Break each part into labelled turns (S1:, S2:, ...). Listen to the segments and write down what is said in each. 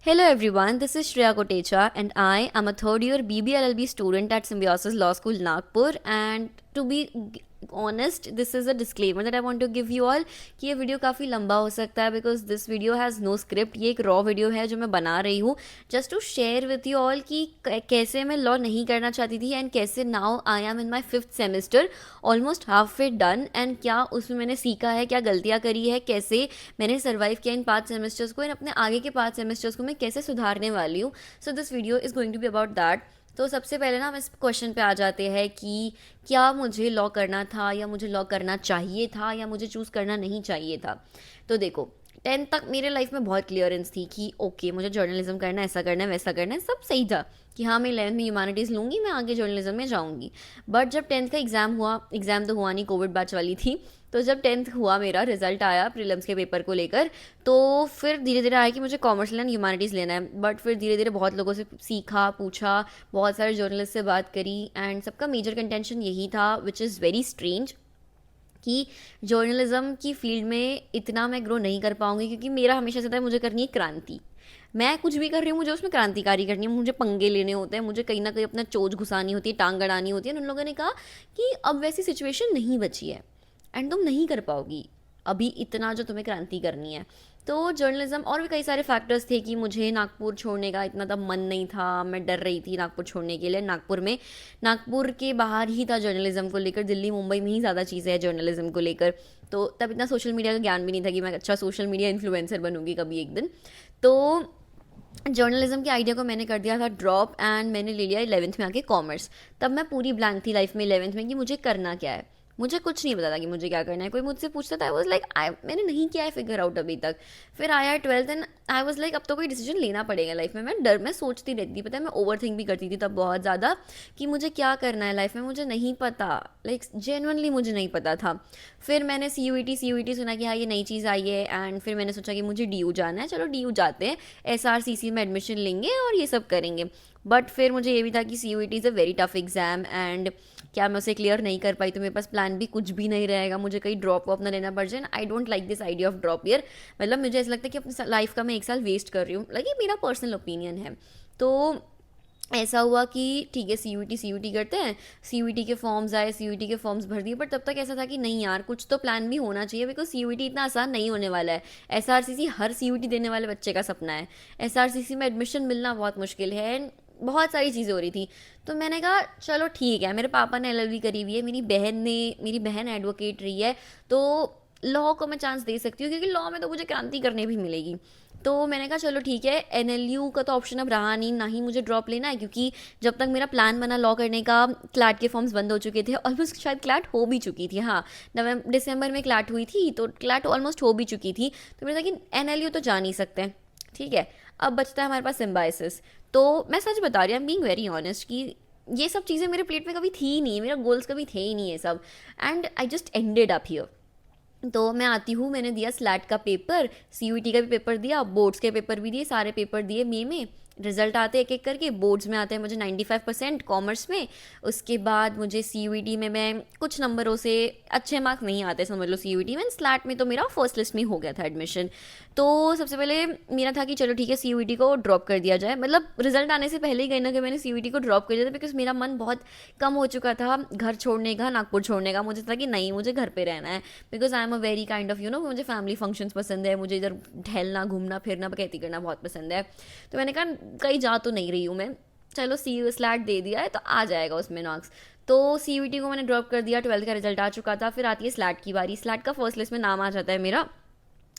S1: Hello everyone, this is Shreya Kotecha and I am a third year BBLLB student at Symbiosis Law School Nagpur, and to be honest, this is a disclaimer that I want to give you all कि ये video काफ़ी लंबा हो सकता है because this video has no script. ये एक raw video है जो मैं बना रही हूँ just to share with you all कि कैसे मैं लॉ नहीं करना चाहती थी एंड कैसे now I am in my 5th semester, almost half it done, and क्या उसमें मैंने सीखा है, क्या गलतियाँ करी है, कैसे मैंने सर्वाइव किया इन 5 सेमेस्टर्स को एंड अपने आगे के 5 सेमेस्टर्स को मैं कैसे सुधारने वाली हूँ। So this video is going to be about that. तो सबसे पहले ना हम इस क्वेश्चन पे आ जाते हैं कि क्या मुझे लॉ करना था या मुझे लॉ करना चाहिए था या मुझे चूज़ करना नहीं चाहिए था। तो देखो, 10th तक मेरे लाइफ में बहुत क्लियरेंस थी कि ओके मुझे जर्नलिज्म करना है, ऐसा करना है, वैसा करना है, सब सही था कि हाँ मैं 11th में ह्यूमैनिटीज़ लूँगी, मैं आगे जर्नलिज्म में जाऊँगी। बट जब 10th का एग्ज़ाम हुआ, एग्ज़ाम तो हुआ नहीं, कोविड बैच वाली थी, तो जब 10th हुआ मेरा रिजल्ट आया प्रीलिम्स के पेपर को लेकर, तो फिर धीरे धीरे आया कि मुझे कॉमर्स लेना, ह्यूमैनिटीज़ लेना है। बट फिर धीरे धीरे बहुत लोगों से सीखा, पूछा, बहुत सारे जर्नलिस्ट से बात करी एंड सबका मेजर कंटेंशन यही था, विच इज़ वेरी स्ट्रेंज, कि जर्नलिज्म की फील्ड में इतना मैं ग्रो नहीं कर पाऊँगी क्योंकि मेरा हमेशा से था मुझे करनी है क्रांति। मैं कुछ भी कर रही हूँ, मुझे उसमें क्रांतिकारी करनी है, मुझे पंगे लेने होते हैं, मुझे कहीं ना कहीं अपना चोच घुसानी होती है, टांग अड़ानी होती है। उन लोगों ने कहा कि अब वैसी सिचुएशन नहीं बची है एंड तुम नहीं कर पाओगी अभी इतना जो तुम्हें क्रांति करनी है। तो जर्नलिज्म और भी कई सारे फैक्टर्स थे कि मुझे नागपुर छोड़ने का इतना तब मन नहीं था, मैं डर रही थी नागपुर छोड़ने के लिए। नागपुर के बाहर ही था जर्नलिज्म को लेकर, दिल्ली मुंबई में ही ज़्यादा चीज़ें हैं जर्नलिज्म को लेकर। तो तब इतना सोशल मीडिया का ज्ञान भी नहीं था कि मैं अच्छा सोशल मीडिया इन्फ्लुएंसर बनूंगी कभी एक दिन। तो जर्नलिज्म के आइडिया को मैंने कर दिया था ड्रॉप एंड मैंने ले लिया 11th में आके कॉमर्स। तब मैं पूरी ब्लैंक थी लाइफ में 11th में कि मुझे करना क्या है, मुझे कुछ नहीं पता था कि मुझे क्या करना है। कोई मुझसे पूछता था, आई वॉज लाइक आई मैंने नहीं किया है फिगर आउट अभी तक। फिर आया 12th and I was like अब तो कोई डिसीजन लेना पड़ेगा लाइफ में। मैं सोचती रहती थी, पता है मैं ओवर थिंक भी करती थी तब बहुत ज़्यादा कि मुझे क्या करना है लाइफ में, मुझे नहीं पता, लाइक जेनुअनली मुझे नहीं पता था। फिर मैंने सी यू ई टी सुना कि हाँ ये नई चीज़ आई है एंड फिर मैंने सोचा कि मुझे डी यू जाना है, चलो डी यू जाते हैं, SRCC में एडमिशन लेंगे और ये सब करेंगे। बट फिर मुझे ये भी था कि CUET is a very tough exam and क्या मैं उसे क्लियर नहीं कर पाई तो मेरे पास प्लान भी कुछ भी नहीं रहेगा, मुझे कहीं ड्रॉप वॉप ना लेना पड़ जाए। I don't like this idea of drop year. मतलब मुझे ऐसा लगता है कि अपनी लाइफ का मैं एक साल वेस्ट कर रही हूँ, लाइक ये मेरा पर्सनल ओपिनियन है। तो ऐसा हुआ कि ठीक है सी यू टी करते हैं, सी के फॉर्म्स आए, सी के फॉर्म्स भर दिए। पर तब तक ऐसा था कि नहीं यार कुछ तो प्लान भी होना चाहिए बिकॉज सी इतना आसान नहीं होने वाला है। SRCC हर सी देने वाले बच्चे का सपना है, SRCC में एडमिशन मिलना बहुत मुश्किल है, बहुत सारी चीज़ें हो रही थी। तो मैंने कहा चलो ठीक है, मेरे पापा ने LLB करी हुई है, मेरी बहन एडवोकेट रही है, तो लॉ को मैं चांस दे सकती हूँ क्योंकि लॉ में तो मुझे क्रांति करने भी मिलेगी। तो मैंने कहा चलो ठीक है, NLU का तो ऑप्शन अब रहा नहीं, ना ही मुझे ड्रॉप लेना है क्योंकि जब तक मेरा प्लान बना लॉ करने का क्लैट के फॉर्म्स बंद हो चुके थे, ऑलमोस्ट शायद क्लैट हो भी चुकी थी, हाँ नवंबर दिसंबर में क्लैट हुई थी तो क्लैट ऑलमोस्ट हो भी चुकी थी। तो मैंने कहा कि NLU तो जा नहीं सकते, ठीक है अब बचता है हमारे पास सिम्बाइसिस। तो मैं सच बता रही हूँ, I am being very honest कि ये सब चीज़ें मेरे प्लेट में कभी थी ही नहीं, मेरा गोल्स कभी थे ही नहीं ये सब, and I just ended up here. तो मैं आती हूँ, मैंने दिया स्लैट का पेपर, CUET का भी पेपर दिया, बोर्ड्स के पेपर भी दिए, सारे पेपर दिए मई में। रिजल्ट आते एक एक करके, बोर्ड्स में आते हैं मुझे 95% कॉमर्स में। उसके बाद मुझे CUET में मैं कुछ नंबरों से अच्छे मार्क्स नहीं आते समझ लो CUET में, स्लैट में तो मेरा फर्स्ट लिस्ट में हो गया था एडमिशन। तो सबसे पहले मेरा था कि चलो ठीक है CUET को ड्रॉप कर दिया जाए, मतलब रिजल्ट आने से पहले ही कहीं ना कहीं मैंने CUET को ड्रॉप कर दिया था बिकॉज मेरा मन बहुत कम हो चुका था घर छोड़ने का, नागपुर छोड़ने का। मुझे था कि नहीं मुझे घर पे रहना है because I am a very kind of मुझे फैमिली फंक्शंस पसंद है, मुझे इधर टहलना घूमना फिरना बकैती करना बहुत पसंद है। तो मैंने कहा कहीं जा तो नहीं रही हूँ मैं, चलो स्लैट दे दिया है तो आ जाएगा उसमें मार्क्स। तो CUET को मैंने ड्रॉप कर दिया, 12th का रिजल्ट आ चुका था। फिर आती है स्लैट की बारी, स्लैट का फर्स्ट लिस्ट में नाम आ जाता है मेरा।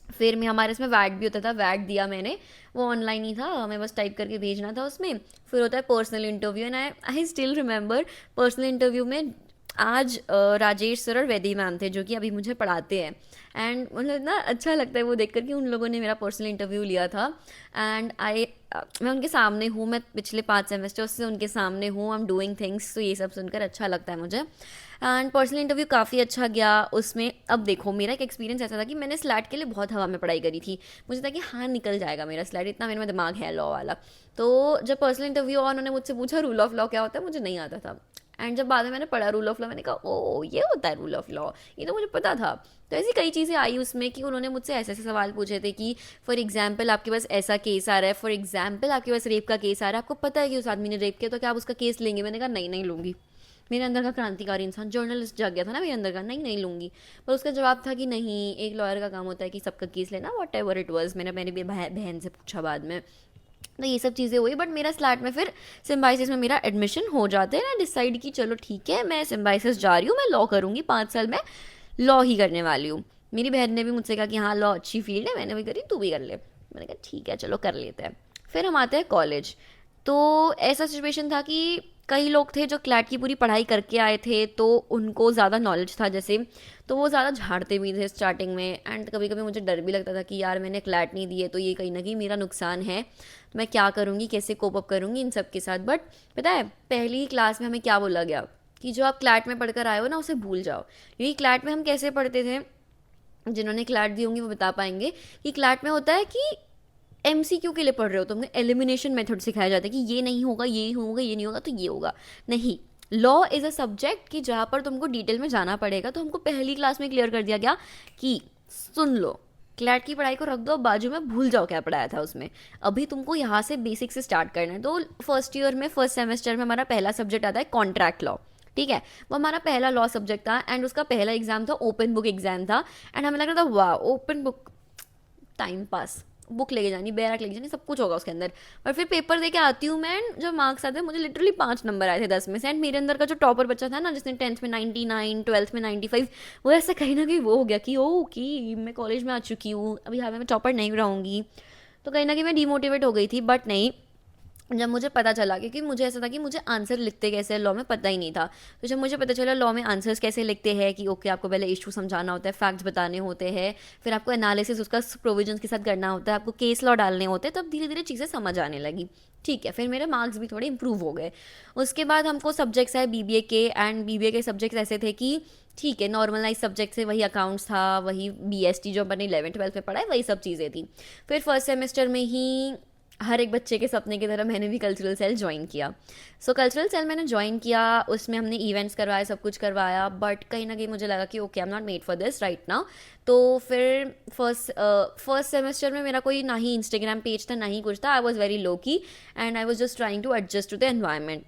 S1: फिर मैं हमारे इसमें वैट भी होता था, वैट दिया मैंने, वो ऑनलाइन ही था, हमें बस टाइप करके भेजना था उसमें। फिर होता है personal interview and I still remember personal interview में आज राजेश सर और वैदी मैम थे जो कि अभी मुझे पढ़ाते हैं। एंड मतलब इतना अच्छा लगता है वो देख कर कि उन लोगों ने मेरा पर्सनल इंटरव्यू लिया था एंड मैं उनके सामने हूँ, मैं पिछले 5 सेमेस्टर से उनके सामने हूँ, आई एम डूइंग थिंग्स, तो ये सब सुनकर अच्छा लगता है मुझे। एंड पर्सनल इंटरव्यू काफ़ी अच्छा गया उसमें। अब देखो मेरा एक एक्सपीरियंस ऐसा था कि मैंने स्लैट के लिए बहुत हवा में पढ़ाई करी थी, मुझे था कि हाँ निकल जाएगा मेरा स्लैट, इतना मेरे में दिमाग है लॉ वाला। तो जब पर्सनल इंटरव्यू और उन्होंने मुझसे पूछा रूल ऑफ लॉ क्या होता है, मुझे नहीं आता था। एंड जब बाद में मैंने पढ़ा रूल ऑफ लॉ, मैंने कहा ओ ये होता है रूल ऑफ लॉ, ये तो मुझे पता था। तो ऐसी कई चीज़ें आई उसमें कि उन्होंने मुझसे ऐसे ऐसे सवाल पूछे थे कि फॉर एग्जाम्पल आपके पास ऐसा केस आ रहा है, फॉर एग्जाम्पल आपके पास रेप का केस आ रहा है, आपको पता है कि उस आदमी ने रेप किया, तो क्या आप उसका केस लेंगे? मैंने कहा नहीं, नहीं लूँगी। मेरे अंदर का क्रांतिकारी इंसान जर्नलिस्ट जाग गया था ना मेरे अंदर का, नहीं नहीं लूँगी। पर उसका जवाब था कि नहीं, एक लॉयर का काम होता है कि सबका केस लेना, वॉट एवर इट वॉज। मैंने मेरी बहन से पूछा बाद में। तो ये सब चीज़ें हुई, बट मेरा स्लैट में फिर सिम्बाइसिस में मेरा एडमिशन हो जाते हैं ना, डिसाइड की चलो ठीक है मैं सिम्बाइसिस जा रही हूँ, मैं लॉ करूँगी, 5 साल मैं लॉ ही करने वाली हूँ। मेरी बहन ने भी मुझसे कहा कि हाँ लॉ अच्छी फील्ड है, मैंने भी करी, तू भी कर ले। मैंने कहा ठीक है चलो कर लेते हैं। फिर हम आते हैं कॉलेज। तो ऐसा सिचुएशन था कि कई लोग थे जो क्लैट की पूरी पढ़ाई करके आए थे, तो उनको ज़्यादा नॉलेज था जैसे, तो वो ज़्यादा झाड़ते भी थे स्टार्टिंग में। एंड कभी कभी मुझे डर भी लगता था कि यार मैंने क्लैट नहीं दी है तो ये कहीं ना कहीं मेरा नुकसान है, तो मैं क्या करूँगी, कैसे कोप अप करूँगी इन सब के साथ। बट पता है पहली ही क्लास में हमें क्या बोला गया कि जो आप क्लैट में पढ़कर आए हो ना उसे भूल जाओ। क्योंकि क्लैट में हम कैसे पढ़ते थे, जिन्होंने क्लैट दी होंगी वो बता पाएंगे कि क्लैट में होता है कि एमसीक्यू के लिए पढ़ रहे हो, तुमने एलिमिनेशन मेथड सिखाया जाता है कि ये नहीं होगा, ये होगा, ये नहीं होगा तो ये होगा। नहीं, लॉ इज़ अ सब्जेक्ट कि जहाँ पर तुमको डिटेल में जाना पड़ेगा। तो हमको पहली क्लास में क्लियर कर दिया गया कि सुन लो, क्लैट की पढ़ाई को रख दो बाजू में, भूल जाओ क्या पढ़ाया था उसमें, अभी तुमको यहाँ से बेसिक से स्टार्ट करना है। तो फर्स्ट ईयर में फर्स्ट सेमेस्टर में हमारा पहला सब्जेक्ट आता है कॉन्ट्रैक्ट लॉ। ठीक है, वो हमारा पहला लॉ सब्जेक्ट था एंड उसका पहला एग्जाम था ओपन बुक एग्जाम था। एंड हमें लग रहा था वाह open book, time pass, book लेके जानी, बैरक लेके जानी, सब कुछ होगा उसके अंदर। और फिर पेपर दे के आती हूँ मैं, जब मार्क्स आते हैं मुझे लिटरली 5 नंबर आए थे 10 में से। एंड मेरे अंदर का जो टॉपर बच्चा था ना, जिसने 10th में 99, 12th में 95, वो ऐसा कहीं ना कहीं वो हो गया कि ओ कि मैं कॉलेज में आ चुकी हूँ, अभी हाँ मैं टॉपर नहीं रहूँगी। तो कहीं ना कहीं मैं डिमोटिवेट हो गई थी। बट नहीं, जब मुझे पता चला, क्योंकि मुझे ऐसा था कि मुझे आंसर लिखते कैसे हैं लॉ में पता ही नहीं था। तो जब मुझे पता चला लॉ में आंसर्स कैसे लिखते हैं कि ओके आपको पहले इशू समझाना होता है, फैक्ट्स बताने होते हैं, फिर आपको एनालिसिस उसका प्रोविजंस के साथ करना होता है, आपको केस लॉ डालने होते हैं, तब धीरे धीरे चीज़ें समझ आने लगी। ठीक है, फिर मेरे मार्क्स भी थोड़े इंप्रूव हो गए। उसके बाद हमको सब्जेक्ट्स आए बीबीए के, एंड बीबीए के सब्जेक्ट्स ऐसे थे कि ठीक है नॉर्मलाइज सब्जेक्ट से, वही अकाउंट्स था, वही बीएसटी जो अपने 11th-12th में पढ़ा है, वही सब चीज़ें थी। फिर फर्स्ट सेमेस्टर में ही हर एक बच्चे के सपने की तरह मैंने भी कल्चरल सेल ज्वाइन किया। सो कल्चरल सेल मैंने ज्वाइन किया, उसमें हमने इवेंट्स करवाए, सब कुछ करवाया। बट कहीं ना कहीं मुझे लगा कि okay I am not made for this right now. तो फिर फर्स्ट सेमेस्टर में मेरा कोई ना ही इंस्टाग्राम पेज था ना ही कुछ था, I was very low key and I was just trying to adjust to the environment.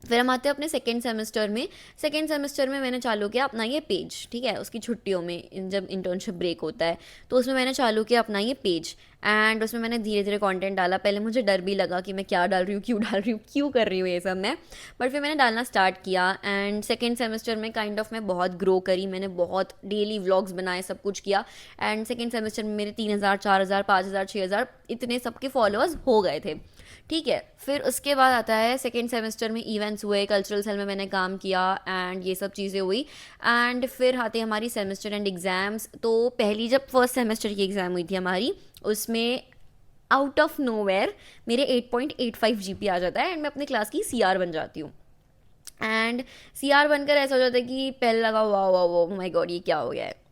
S1: फिर हम आते हैं अपने सेकेंड सेमेस्टर में। सेकेंड सेमेस्टर में मैंने चालू किया अपना ये पेज। ठीक है, उसकी छुट्टियों में जब इंटर्नशिप ब्रेक होता है तो उसमें मैंने चालू किया अपना ये पेज। एंड उसमें मैंने धीरे धीरे कंटेंट डाला। पहले मुझे डर भी लगा कि मैं क्या डाल रही हूँ, क्यों डाल रही हूँ, क्यों कर रही हूँ ये सब मैं। बट फिर मैंने डालना स्टार्ट किया एंड सेकेंड सेमेस्टर में काइंड ऑफ मैं बहुत ग्रो करी। मैंने बहुत डेली व्लॉग्स बनाए, सब कुछ किया। एंड सेकेंड सेमेस्टर में मेरे 3000, 4000, 5000, 6000 इतने सबके फॉलोअर्स हो गए थे। ठीक है, फिर उसके बाद आता है सेकेंड सेमेस्टर में इवेंट्स हुए, कल्चरल सेल में मैंने काम किया एंड ये सब चीज़ें हुई। एंड फिर आते हैं हमारी सेमेस्टर एंड एग्ज़ाम्स। तो पहली जब फर्स्ट सेमेस्टर की एग्ज़ाम हुई थी हमारी, उसमें आउट ऑफ नोवेयर मेरे 8.85 जीपी आ जाता है एंड मैं अपनी क्लास की सीआर बन जाती हूँ। एंड सीआर बनकर ऐसा हो जाता है कि पहले लगा वाह वाह वाह माय गॉड ये क्या हो गया है,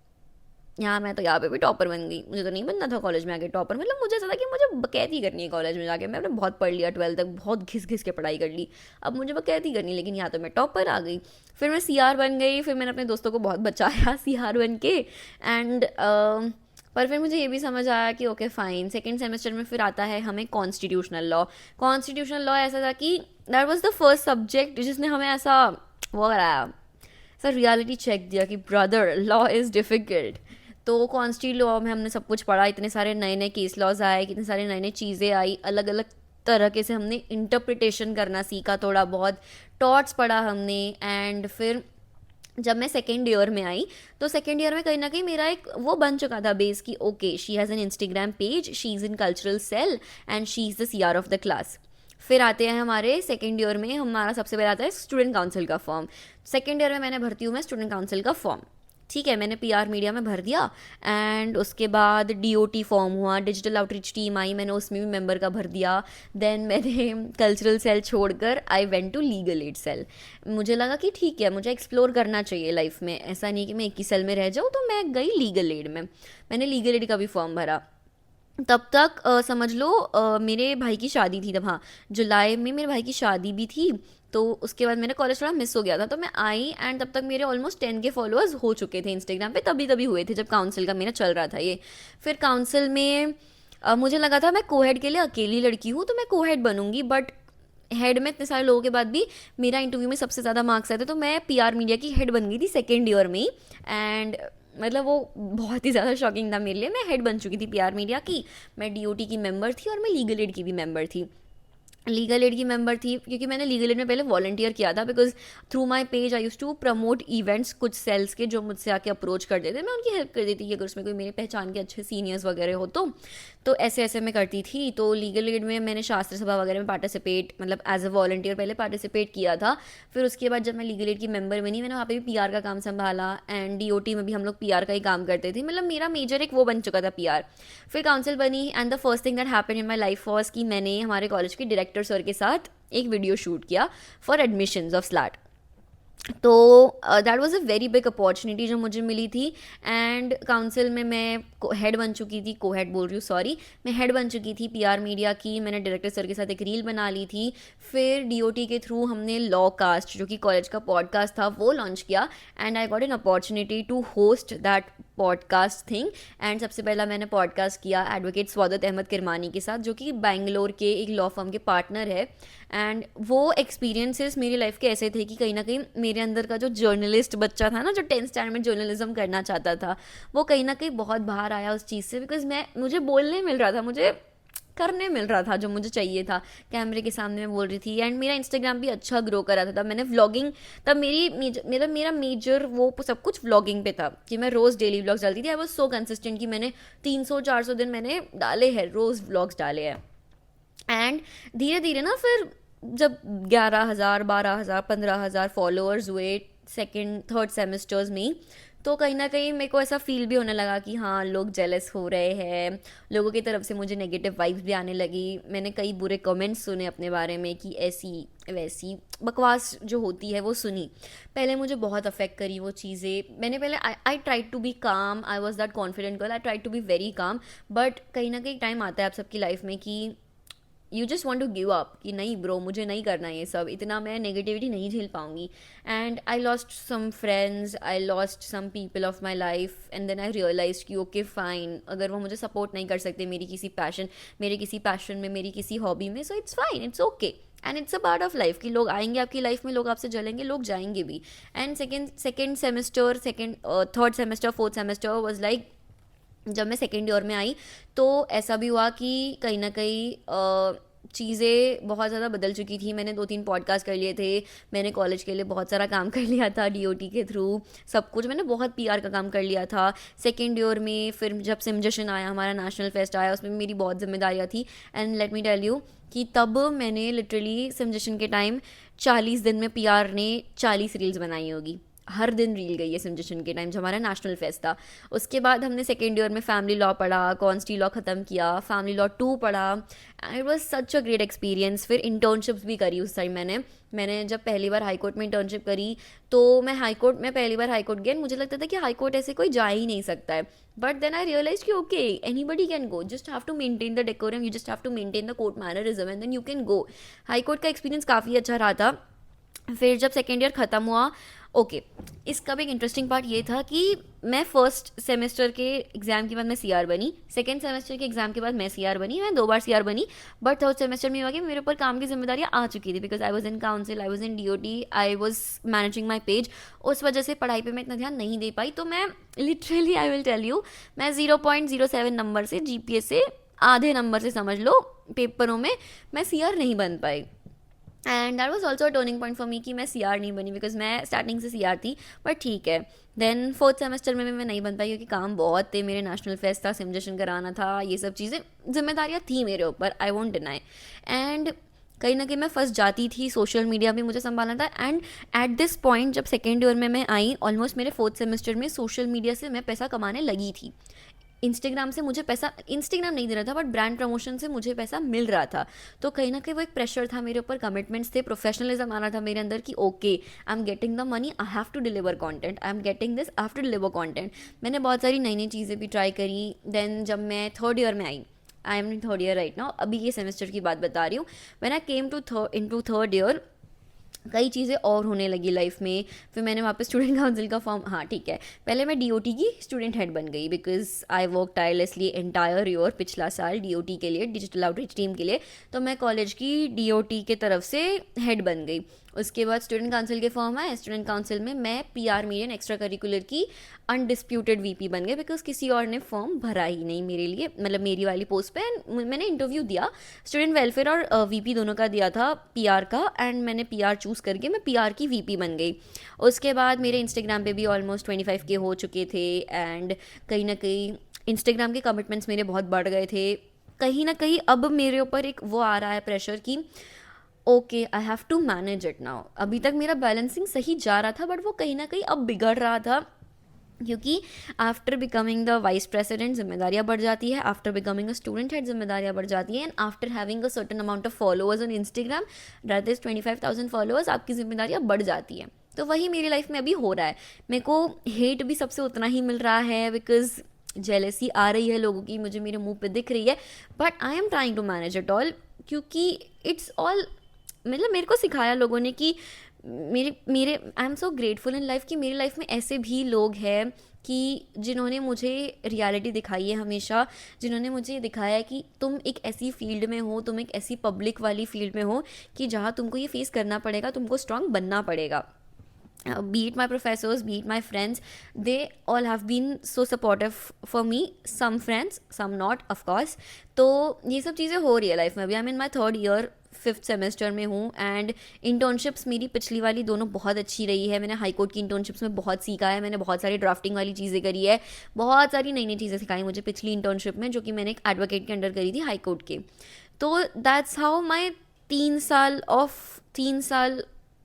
S1: यहाँ मैं तो यहाँ पे भी टॉपर बन गई। मुझे तो नहीं बनना था कॉलेज में आके टॉपर, मतलब मुझे ऐसा था कि मुझे बकैती करनी है कॉलेज में जाके। मैंने बहुत पढ़ लिया 12th तक, बहुत घिस घिस के पढ़ाई कर ली, अब मुझे बकैती करनी, लेकिन यहाँ तो मैं टॉपर आ गई। फिर मैं सीआर बन गई, फिर मैंने अपने दोस्तों को बहुत बचाया सीआर बन के। एंड पर फिर मुझे ये भी समझ आया कि ओके फाइन। सेकेंड सेमेस्टर में फिर आता है हमें कॉन्स्टिट्यूशनल लॉ। कॉन्स्टिट्यूशनल लॉ ऐसा था कि that was the first subject जिसने हमें ऐसा वो कराया, सर रियलिटी चेक दिया कि ब्रदर लॉ इज़ डिफ़िकल्ट। तो कॉन्स्टी लॉ में हमने सब कुछ पढ़ा, इतने सारे नए नए केस लॉज आए, कितने सारे नए नए चीज़ें आई, अलग अलग तरह के से हमने इंटरप्रिटेशन करना सीखा, थोड़ा बहुत टॉट्स पढ़ा हमने। एंड फिर जब मैं सेकेंड ईयर में आई तो सेकेंड ईयर में कहीं ना कहीं मेरा एक वो बन चुका था बेस कि okay she has an Instagram page, she is in cultural cell and she is the CR of the class. फिर आते हैं हमारे सेकेंड ईयर में, हमारा सबसे पहले आता है स्टूडेंट काउंसिल का फॉर्म। सेकेंड ईयर में मैंने भरती हूँ मैं स्टूडेंट काउंसिल का फॉर्म। ठीक है, मैंने पीआर मीडिया में भर दिया। एंड उसके बाद डीओटी फॉर्म हुआ, डिजिटल आउटरीच टीम आई, मैंने उसमें भी मेंबर का भर दिया। देन मैंने कल्चरल सेल छोड़कर I went to legal aid cell. मुझे लगा कि ठीक है मुझे एक्सप्लोर करना चाहिए लाइफ में, ऐसा नहीं कि मैं एक ही सेल में रह जाऊँ, तो मैं गई लीगल एड में। मैंने लीगल एड का भी फॉर्म भरा। तब तक समझ लो मेरे भाई की शादी थी तब, हाँ, जुलाई में मेरे भाई की शादी भी थी। तो उसके बाद मेरा कॉलेज थोड़ा मिस हो गया था, तो मैं आई एंड तब तक मेरे ऑलमोस्ट 10 के फॉलोअर्स हो चुके थे इंस्टाग्राम पे, तभी तभी हुए थे जब काउंसिल का मेरा चल रहा था ये। फिर काउंसिल में मुझे लगा था मैं कोहेड के लिए अकेली लड़की हूँ तो मैं कोहेड बनूंगी, बट हेड में इतने सारे लोगों के बाद भी मेरा इंटरव्यू में सबसे ज़्यादा मार्क्स आए थे, तो मैं पीआर मीडिया की हेड बन गई थी सेकेंड ईयर में ही। एंड मतलब वो बहुत ही ज़्यादा शॉकिंग था मेरे लिए, मैं हेड बन चुकी थी पीआर मीडिया की। मैं डीओटी की मेंबर थी और मैं लीगल एड की भी मेंबर थी। लीगल एड की मेंबर थी क्योंकि मैंने लीगल एड में पहले वॉलंटियर किया था, because through my page I use to promote events कुछ सेल्स के जो मुझसे आके अप्रोच कर देते, मैं उनकी हेल्प कर देती कि अगर उसमें कोई मेरे पहचान के अच्छे सीनियर्स वगैरह हो तो ऐसे ऐसे मैं करती थी। तो लीगल एड में मैंने शास्त्र सभा वगैरह में पार्टिसिपेट, मतलब एज अ वॉलंटियर पहले पार्टिसिपेट किया था। फिर उसके बाद जब मैं लीगल एड की मेंबर बनी, मैंने वहाँ पे भी पीआर का काम संभाला, एंड डीओटी में भी हम लोग पीआर का ही काम करते थे, मतलब मेरा मेजर एक वो बन चुका था पीआर। फिर काउंसिल बनी and the first thing that happened in my life was कि मैंने हमारे कॉलेज के डायरेक्टर सर के साथ एक वीडियो शूट किया फॉर एडमिशन्स ऑफ स्लैट। तो that was a very big opportunity जो मुझे मिली थी। एंड काउंसिल में मैं हेड बन चुकी थी, को हेड बोल रही हूँ सॉरी, मैं हेड बन चुकी थी पीआर मीडिया की। मैंने डायरेक्टर सर के साथ एक रील बना ली थी। फिर डीओटी के थ्रू हमने लॉ कास्ट, जो कि कॉलेज का पॉडकास्ट था, वो लॉन्च किया and I got an opportunity to host that podcast thing. एंड सबसे पहला मैंने पॉडकास्ट किया एडवोकेट स्वागत अहमद किरमानी के साथ, जो कि बैंगलोर के एक लॉ फर्म के पार्टनर है। एंड वो एक्सपीरियंसेस मेरी लाइफ के ऐसे थे कि कहीं ना कहीं मेरे अंदर का जो जर्नलिस्ट बच्चा था ना, जो 10th स्टैंडर्ड में जर्नलिज्म करना चाहता था, वो कहीं ना कहीं बहुत बाहर आया उस चीज़ से, बिकॉज मुझे बोलने मिल रहा था, मुझे करने मिल रहा था जो मुझे चाहिए था। कैमरे के सामने मैं बोल रही थी एंड मेरा इंस्टाग्राम भी अच्छा ग्रो कर रहा था। तब मैंने व्लॉगिंग, तब मेरा मेजर वो सब कुछ व्लॉगिंग पे था कि मैं रोज़ डेली व्लॉग्स डालती थी। आई वॉज सो कंसिस्टेंट कि मैंने 300-400 दिन मैंने डाले हैं, रोज़ व्लॉग्स डाले हैं। एंड धीरे धीरे ना फिर जब 11,000 12,000 15,000 फॉलोअर्स हुए सेकेंड थर्ड सेमेस्टर्स में ही, तो कहीं ना कहीं मेरे को ऐसा फील भी होने लगा कि हाँ लोग जेलस हो रहे हैं, लोगों की तरफ से मुझे नेगेटिव वाइब्स भी आने लगी। मैंने कई बुरे कमेंट्स सुने अपने बारे में कि ऐसी वैसी बकवास जो होती है वो सुनी। पहले मुझे बहुत अफेक्ट करी वो चीज़ें। मैंने पहले आई try to be calm, I was that confident girl, I try to be very calm, but कहीं ना कहीं टाइम आता है आप सबकी लाइफ में कि you just want to give up, कि नहीं ब्रो मुझे नहीं करना ये सब, इतना मैं नेगेटिविटी नहीं झेल पाऊंगी। And I lost some friends, I lost some people of my life, and then I realize कि ओके फाइन, अगर वो मुझे सपोर्ट नहीं कर सकते मेरे किसी पैशन में, मेरी किसी हॉबी में, so it's fine, it's okay. And it's a part of life कि लोग आएंगे आपकी लाइफ में, लोग आपसे जलेंगे, लोग जाएंगे भी। And second semester, third semester, fourth semester was like, जब मैं सेकेंड ईयर में आई तो ऐसा भी हुआ कि कहीं ना कहीं चीज़ें बहुत ज़्यादा बदल चुकी थी। मैंने 2-3 पॉडकास्ट कर लिए थे, मैंने कॉलेज के लिए बहुत सारा काम कर लिया था डीओटी के थ्रू, सब कुछ मैंने बहुत पीआर का काम कर लिया था सेकेंड ईयर में। फिर जब सिमजशन आया, हमारा नेशनल फेस्ट आया, उसमें मेरी बहुत जिम्मेदारियाँ थी। And let me tell you कि तब मैंने लिटरली सिमजशन के टाइम 40 दिन में पीआर ने 40 रील्स बनाई होगी, हर दिन रील गई है सिमजशन के टाइम जो हमारा नेशनल फेस्ट था। उसके बाद हमने सेकेंड ईयर में फैमिली लॉ पढ़ा, कॉन्स्टी लॉ ख़त्म किया, फैमिली लॉ 2 पढ़ा, and it was such a great experience. फिर इंटर्नशिप्स भी करी उस टाइम मैंने जब पहली बार हाई कोर्ट में इंटर्नशिप करी, तो मैं पहली बार हाई कोर्ट गई, मुझे लगता था कि हाई कोर्ट ऐसे कोई जा ही नहीं सकता है, बट देन आई रियलाइज कि okay anybody can go, just have to maintain the decorum, you just have to maintain the court mannerism and then you can go. High court का experience काफ़ी अच्छा रहा था। फिर जब सेकेंड ईयर ख़त्म हुआ, ओके इसका भी एक इंटरेस्टिंग पार्ट ये था कि मैं फर्स्ट सेमेस्टर के एग्ज़ाम के बाद मैं सीआर बनी, सेकेंड सेमेस्टर के एग्ज़ाम के बाद मैं सीआर बनी, मैं 2 बार सीआर बनी। बट थर्ड सेमेस्टर में हुआ कि मेरे ऊपर काम की जिम्मेदारियाँ आ चुकी थी, because I was in council, I was in DOT, I was managing my page. उस वजह से पढ़ाई पर मैं इतना ध्यान नहीं दे पाई। तो मैं literally I will tell you, मैं 0.07 नंबर से, जीपीए से आधे नंबर से समझ लो पेपरों में मैं सीआर नहीं बन पाई। And that was also a turning point for me कि मैं सीआर नहीं बनी, बिकॉज मैं स्टार्टिंग से सीआर थी, बट ठीक है। देन फोर्थ सेमेस्टर में मैं नहीं बन पाई क्योंकि काम बहुत थे, मेरे नेशनल फेस्ट था, सिमजशन कराना था, ये सब चीज़ें जिम्मेदारियाँ थी मेरे ऊपर, आई वोंट डिनाई। एंड कहीं ना कहीं मैं फंस जाती थी, सोशल मीडिया भी मुझे संभालना था। एंड एट दिस पॉइंट जब सेकेंड ईयर में मैं आई, ऑलमोस्ट मेरे फोर्थ सेमेस्टर में सोशल मीडिया से मैं पैसा कमाने लगी थी। इंस्टाग्राम से मुझे पैसा, इंस्टाग्राम नहीं दे रहा था बट ब्रांड प्रमोशन से मुझे पैसा मिल रहा था। तो कहीं ना कहीं वो एक प्रेशर था मेरे ऊपर, कमिटमेंट्स थे, प्रोफेशनलिज्म आ रहा था मेरे अंदर कि okay I am getting the money, I have to deliver content, I am getting this, I have to deliver content. मैंने बहुत सारी नई नई चीज़ें भी ट्राई करी। देन जब मैं थर्ड ईयर में आई, I am in third year right now, अभी के सेमेस्टर की बात बता रही हूँ. When I came to into third year, कई चीज़ें और होने लगी लाइफ में. फिर मैंने वहाँ पे स्टूडेंट काउंसिल का फॉर्म, हाँ ठीक है, पहले मैं डीओटी की स्टूडेंट हेड बन गई because I work tirelessly entire year पिछला साल डीओटी के लिए, डिजिटल आउटरीच टीम के लिए. तो मैं कॉलेज की डीओटी के तरफ से हेड बन गई. उसके बाद स्टूडेंट काउंसिल के फॉर्म आए, स्टूडेंट काउंसिल में मैं पीआर मीडियन एक्स्ट्रा करिकुलर की अनडिस्प्यूटेड वीपी बन गए बिकॉज किसी और ने फॉर्म भरा ही नहीं मेरे लिए, मतलब मेरी वाली पोस्ट पे. एंड मैंने इंटरव्यू दिया स्टूडेंट वेलफेयर और वीपी दोनों का दिया था, पीआर का, एंड मैंने पीआर चूज़ करके मैं पीआर की वीपी बन गई. उसके बाद मेरे इंस्टाग्राम पे भी ऑलमोस्ट 25 के हो चुके थे. एंड कहीं ना कहीं इंस्टाग्राम के कमिटमेंट्स मेरे बहुत बढ़ गए थे. कहीं ना कहीं अब मेरे ऊपर एक वो आ रहा है प्रेशर कि okay I have to manage it now. अभी तक मेरा बैलेंसिंग सही जा रहा था बट वो कहीं ना कहीं अब बिगड़ रहा था, क्योंकि after becoming the vice president जिम्मेदारियाँ बढ़ जाती है, after becoming a student head जिम्मेदारियाँ बढ़ जाती है, and after having a certain amount of followers on Instagram, that is 25,000 followers, आपकी जिम्मेदारियाँ बढ़ जाती हैं. तो वही मेरी लाइफ में अभी हो रहा है. मेरे को हेट भी सबसे उतना ही मिल रहा है बिकॉज जेलेसी आ रही है लोगों की, मुझे मेरे मुंह पे दिख रही है, but I am trying to manage it all. क्योंकि इट्स ऑल, मतलब मेरे को सिखाया लोगों ने कि मेरे मेरे I am so grateful in life कि मेरी लाइफ में ऐसे भी लोग हैं कि जिन्होंने मुझे रियलिटी दिखाई है हमेशा, जिन्होंने मुझे दिखाया है कि तुम एक ऐसी फील्ड में हो, तुम एक ऐसी पब्लिक वाली फील्ड में हो कि जहाँ तुमको ये फेस करना पड़ेगा, तुमको स्ट्रांग बनना पड़ेगा. Be it my professors, be it my friends, they all have been so supportive for me. Some friends, some not, of course. तो ये सब चीज़ें हो रही है लाइफ में. अभी आई am in my third year, 5th semester में हूँ. एंड इंटर्नशिप्स मेरी पिछली वाली दोनों बहुत अच्छी रही है. मैंने हाई कोर्ट की इंटर्नशिप्स में बहुत सीखा है, मैंने बहुत सारी ड्राफ्टिंग वाली चीज़ें करी है, बहुत सारी नई नई चीज़ें सिखाई मुझे पिछली इंटर्नशिप में, जो कि मैंने एक एडवोकेट के अंडर करी थी हाई कोर्ट के. तो दैट्स हाउ माई 3 साल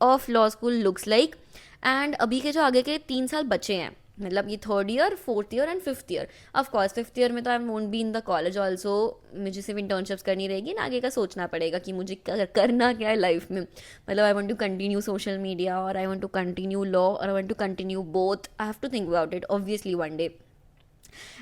S1: of law school looks like. And अभी के जो आगे के 3 साल बचे हैं, मतलब ये third year, fourth year and fifth year. Of course fifth year में तो I won't be in the college also, मुझे सिर्फ इंटर्नशिप्स करनी रहेगी ना, आगे का सोचना पड़ेगा कि मुझे करना क्या है लाइफ में. मतलब I want to continue social media और I want to continue law और I want to continue both. I have to think about it obviously one day.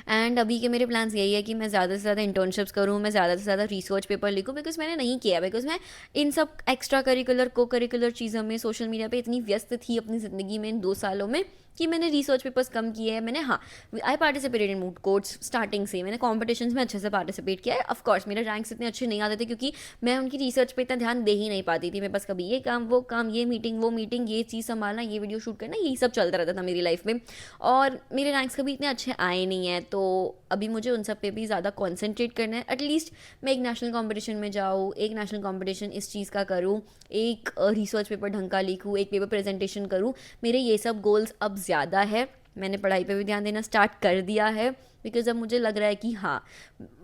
S1: And अभी के मेरे प्लान्स यही है कि मैं ज़्यादा से ज़्यादा इंटर्नशिप्स करूँ, मैं ज़्यादा से ज़्यादा रिसर्च पेपर लिखूँ, बिकॉज मैंने नहीं किया, बिकॉज मैं इन सब एक्स्ट्रा करिकुलर को करिकुलर चीज़ों में सोशल मीडिया पे इतनी व्यस्त थी अपनी ज़िंदगी में इन 2 सालों में कि मैंने रिसर्च पेपर्स कम किए हैं. मैंने, हाँ, I participated in mood courts starting से, मैंने कॉम्पिटिशन्स में अच्छे से पार्टिसिपेट किया है. ऑफकोर्स मेरे रैंक्स इतने अच्छे नहीं आते थे क्योंकि मैं उनकी रिसर्च पे इतना ध्यान दे ही नहीं पाती थी. मैं बस कभी ये काम वो काम, ये मीटिंग वो मीटिंग, ये चीज़ संभालना, ये वीडियो शूट करना, यही सब चलता रहता था मेरी लाइफ में, और मेरे रैंक्स कभी इतने अच्छे आए नहीं हैं. तो अभी मुझे उन सब पे भी ज़्यादा कॉन्सेंट्रेट करना है. एटलीस्ट मैं एक नेशनल कॉम्पिटिशन में जाऊँ, एक नेशनल कॉम्पिटिशन इस चीज़ का करूँ, एक रिसर्च पेपर ढंग का लिखूँ, एक पेपर प्रेजेंटेशन करूँ. मेरे ये सब गोल्स अब ज़्यादा है. मैंने पढ़ाई पे भी ध्यान देना स्टार्ट कर दिया है बिकॉज अब मुझे लग रहा है कि हाँ,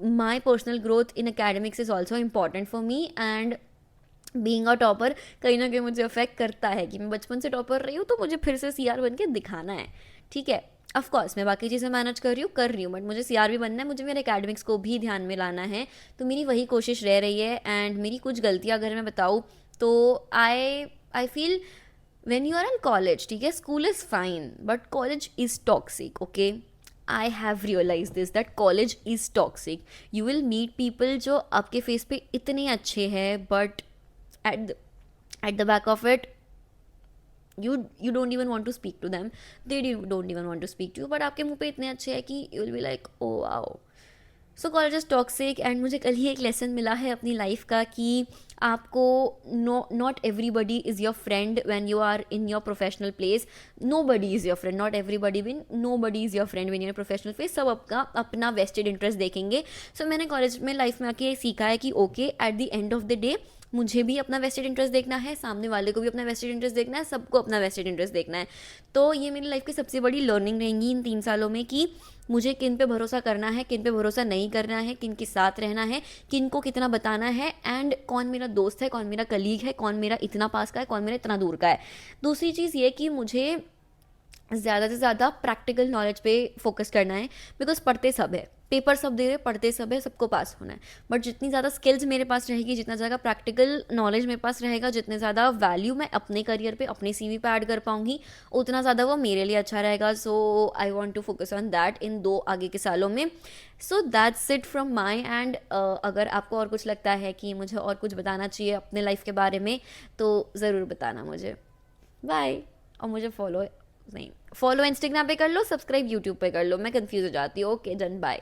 S1: my personal growth in academics is also important for me. And being a topper कहीं ना कहीं मुझे अफेक्ट करता है कि मैं बचपन से टॉपर रही हूँ, तो मुझे फिर से सीआर बन के दिखाना है. ठीक है, ऑफकोर्स मैं बाकी चीज़ें मैनेज कर रही हूँ बट मुझे सीआर भी बनना है, मुझे मेरे एकेडमिक्स को भी ध्यान में लाना है. तो मेरी वही कोशिश रह रही है. एंड मेरी कुछ गलतियाँ अगर मैं बताऊँ तो I feel when you are in college, ठीक है, school is fine but college is toxic. Okay, I have realized this, that college is toxic. You will meet people जो आपके फेस पे इतने अच्छे हैं but at the back of it you don't even want to speak to them. They don't even want to speak to you, but आपके मुंह पे इतने अच्छे हैं कि you will be like oh wow. So college is toxic. And मुझे कल ही एक लेसन मिला है अपनी लाइफ का कि आपको not everybody is your friend when you are in your professional place. Nobody is your friend, not everybody win, nobody is your friend when you're professional place. सब आपका अपना vested interest देखेंगे. सो मैंने college में life में आके सीखा है कि okay at the end of the day मुझे भी अपना वेस्टेड इंटरेस्ट देखना है, सामने वाले को भी अपना वेस्टेड इंटरेस्ट देखना है, सबको अपना वेस्टेड इंटरेस्ट देखना है. तो ये मेरी लाइफ की सबसे बड़ी लर्निंग रहेंगी इन 3 सालों में कि मुझे किन पे भरोसा करना है, किन पे भरोसा नहीं करना है, किन के साथ रहना है, किन को कितना बताना है, एंड कौन मेरा दोस्त है, कौन मेरा कलीग है, कौन मेरा इतना पास का है, कौन मेरा इतना दूर का है. दूसरी चीज़ ये कि मुझे ज़्यादा से ज़्यादा प्रैक्टिकल नॉलेज पे फोकस करना है, बिकॉज पढ़ते सब है, पेपर सब दे रहे, पढ़ते सब है, सबको पास होना है। बट जितनी ज़्यादा स्किल्स मेरे पास रहेगी, जितना ज़्यादा प्रैक्टिकल नॉलेज मेरे पास रहेगा, जितने ज़्यादा वैल्यू मैं अपने करियर पे, अपने सीवी पे ऐड कर पाऊंगी, उतना ज़्यादा वो मेरे लिए अच्छा रहेगा। So I want to focus on that in 2 आगे के सालों में। So that's it from my end. अगर आपको और कुछ लगता है कि मुझे और कुछ बताना चाहिए अपने लाइफ के बारे में, तो ज़रूर बताना मुझे। बाय। और मुझे फॉलो, नहीं, फॉलो इंस्टाग्राम पे कर लो, सब्सक्राइब यूट्यूब पे कर लो, मैं कंफ्यूज हो जाती हूँ। Okay done, bye.